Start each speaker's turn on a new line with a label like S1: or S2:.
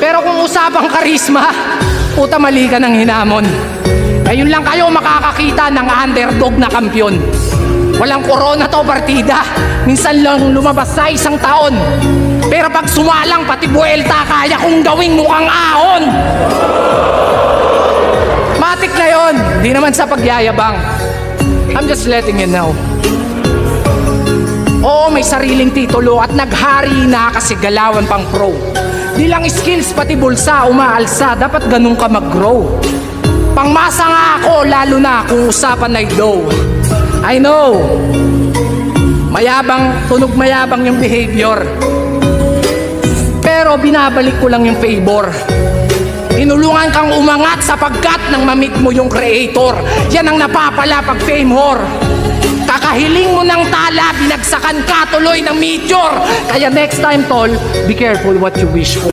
S1: Pero kung usapang karisma, puta mali ka ng hinamon. Ngayon lang kayo makakakita ng underdog na kampyon. Walang corona to partida. Minsan lang lumabas sa isang taon. Pero pag sumalang pati buwelta, kaya kong gawing mukhang ahon. Matik na yun. Di naman sa pagyayabang. I'm just letting you know. Oo, may sariling titulo at naghari na kasi galawan pang pro. Di lang skills pati bulsa umaalsa. Dapat ganun ka mag-grow. Pangmasa nga ako, lalo na kung usapan ay dough. I know, mayabang, tunog mayabang yung behavior. Pero binabalik ko lang yung favor. Tinulungan kang umangat sapagkat nang mamit mo yung creator. Yan ang napapala pag fame whore. Kakahiling mo ng tala, binagsakan ka tuloy ng meteor. Kaya next time tol, be careful what you wish for.